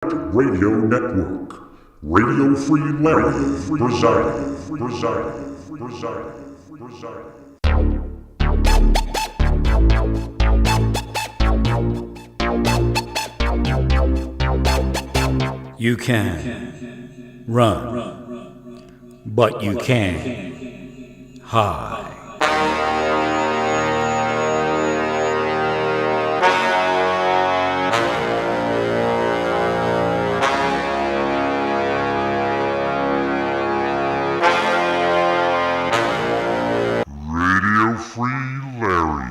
Radio Network. Radio Free Larry presiding. You can run, but you can't hide. Radio Free Larry.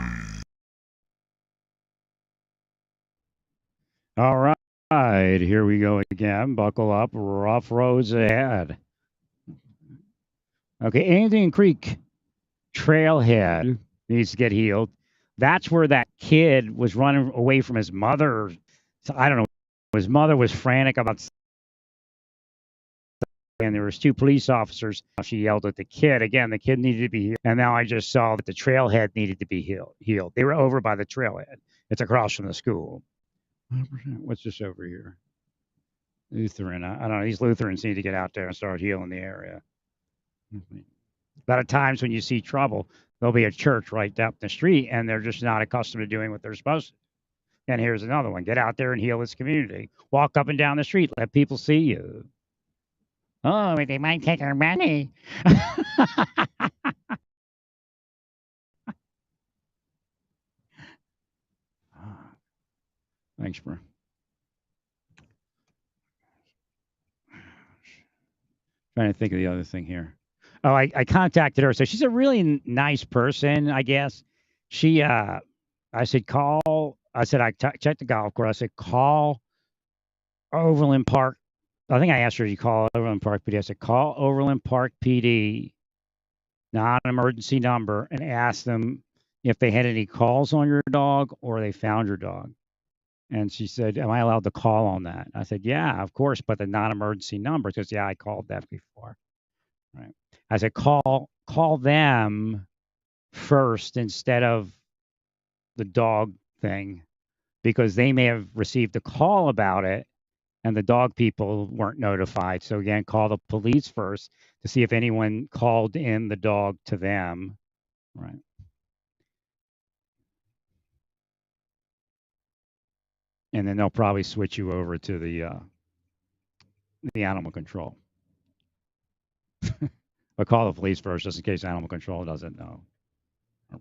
All right, here we go again. Buckle up, rough roads ahead. Okay, Indian Creek Trailhead needs to get healed. That's where that kid was running away from his mother. So I don't know. His mother was frantic about, and there was two police officers. She yelled at the kid. Again, the kid needed to be healed. And now I just saw that the trailhead needed to be healed. They were over by the trailhead. It's across from the school. 100%. What's this over here? Lutheran. I don't know. These Lutherans need to get out there and start healing the area. A lot of times when you see trouble, there'll be a church right down the street, and they're just not accustomed to doing what they're supposed to. And here's another one. Get out there and heal this community. Walk up and down the street. Let people see you. Oh, they might take our money. Thanks, bro. Trying to think of the other thing here. Oh, I contacted her. So she's a really nice person, I guess. She, I said, call. I said, checked the golf course. I said, call Overland Park. I think I asked her to call Overland Park PD. I said, call Overland Park PD, non-emergency number, and ask them if they had any calls on your dog or they found your dog. And she said, am I allowed to call on that? I said, yeah, of course, but the non-emergency number, because, yeah, I called that before. Right. I said, call them first instead of the dog thing, because they may have received a call about it and the dog people weren't notified. So again, call the police first to see if anyone called in the dog to them. Right. And then they'll probably switch you over to the animal control. But call the police first just in case animal control doesn't know. 100%.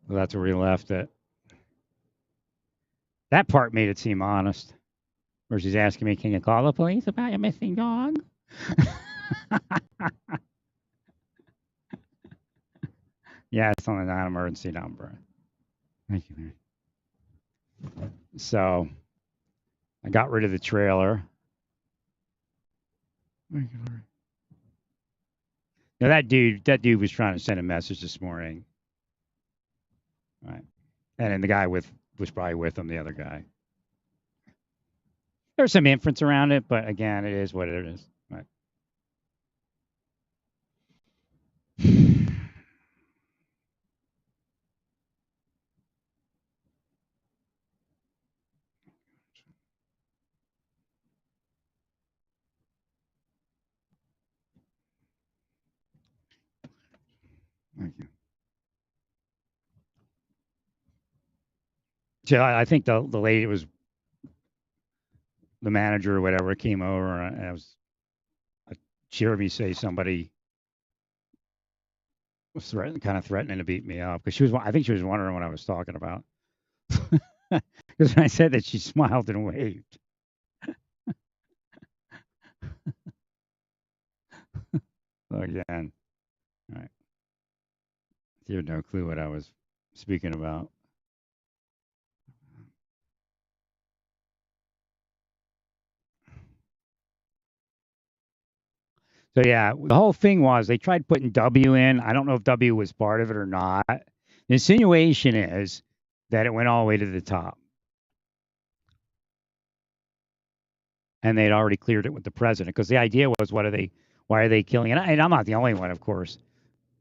Well, that's where we left it. That part made it seem honest. Where she's asking me, can you call the police about your missing dog? Yeah, it's on the non-emergency number. Thank you, man. So I got rid of the trailer. Thank you, Larry. Now that dude was trying to send a message this morning. Right. And then the guy was probably with him, the other guy. There's some inference around it, but again, it is what it is. Right. Thank you. So I think the lady was the manager or whatever came over, and she heard me say somebody was kind of threatening to beat me up, because I think she was wondering what I was talking about. Because when I said that, she smiled and waved. So again, all right. You had no clue what I was speaking about. So yeah, the whole thing was they tried putting W in. I don't know if W was part of it or not. The insinuation is that it went all the way to the top. And they'd already cleared it with the president, because the idea was, why are they killing it? And I'm not the only one, of course.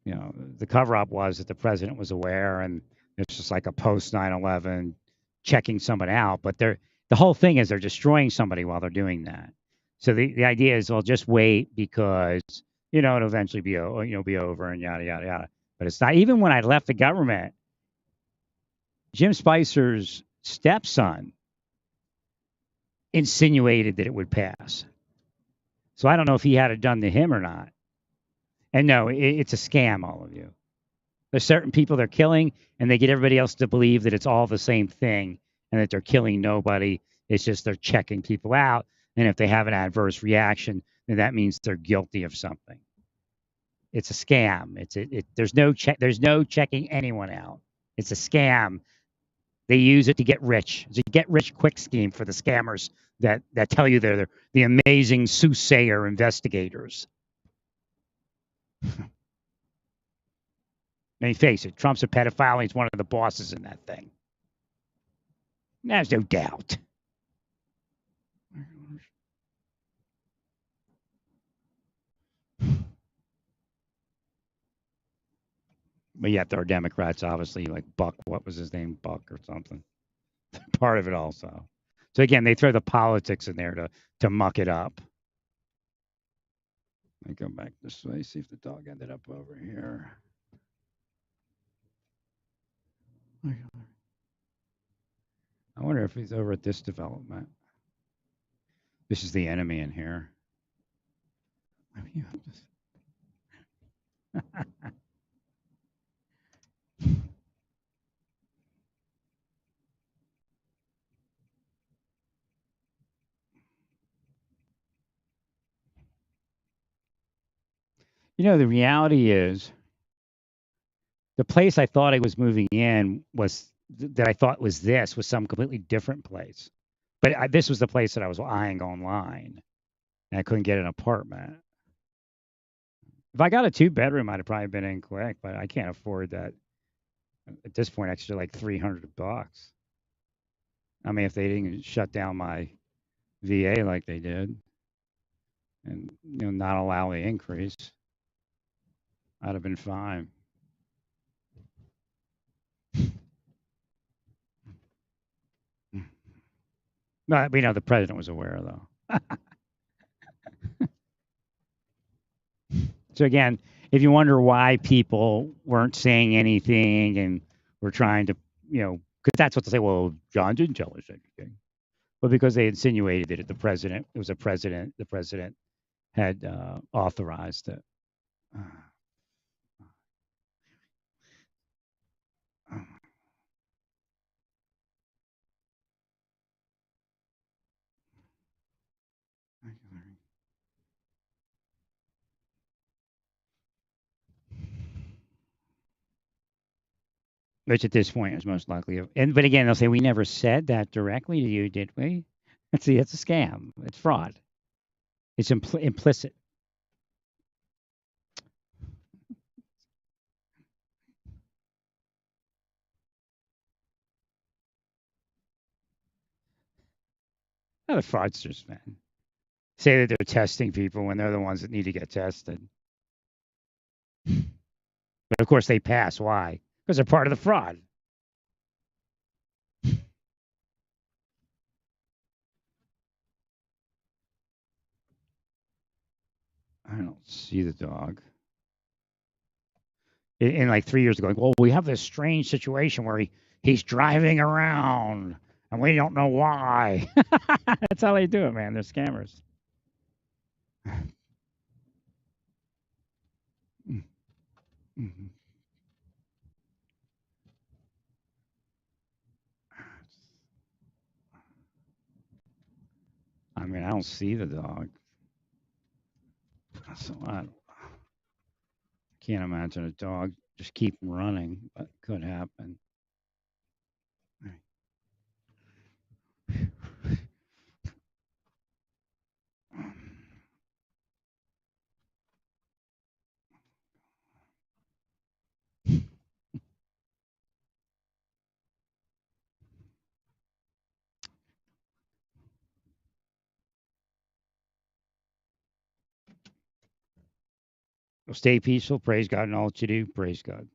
You know, the cover up was that the president was aware, and it's just like a post 9/11 checking someone out, but the whole thing is they're destroying somebody while they're doing that. So the idea is, well, just wait because it'll eventually be be over and yada yada yada. But it's not. Even when I left the government, Jim Spicer's stepson insinuated that it would pass. So I don't know if he had it done to him or not. And no, it's a scam, all of you. There's certain people they're killing, and they get everybody else to believe that it's all the same thing and that they're killing nobody. It's just they're checking people out. And if they have an adverse reaction, then that means they're guilty of something. It's a scam. There's no checking anyone out. It's a scam. They use it to get rich. It's a get rich quick scheme for the scammers that tell you they're the amazing soothsayer investigators. I mean, face it, Trump's a pedophile. And he's one of the bosses in that thing. There's no doubt. But yet there are Democrats, obviously, like Buck. What was his name? Buck or something. Part of it also. So again, they throw the politics in there to muck it up. Let me go back this way, see if the dog ended up over here. I wonder if he's over at this development. This is the enemy in here. The reality is the place I thought I was moving in was that I thought was some completely different place. But this was the place that I was eyeing online, and I couldn't get an apartment. If I got a 2-bedroom, I'd have probably been in quick, but I can't afford that at this point. Extra like $300. I mean, if they didn't shut down my VA like they did, and not allow the increase, I'd have been fine. But we know the president was aware, though. So again, if you wonder why people weren't saying anything and were trying to, because that's what they say. Well, John didn't tell us anything. But because they insinuated that the president had authorized it. Which at this point is most likely. But again, they'll say, we never said that directly to you, did we? See, it's a scam. It's fraud. It's implicit. Oh, the fraudsters, man. Say that they're testing people when they're the ones that need to get tested. But of course they pass. Why? Because they're part of the fraud. I don't see the dog. In like 3 years ago, well, we have this strange situation where he's driving around and we don't know why. That's how they do it, man. They're scammers. Mm-hmm. I mean, I don't see the dog. So I can't imagine a dog just keep running, but could happen. Well, stay peaceful. Praise God in all that you do. Praise God.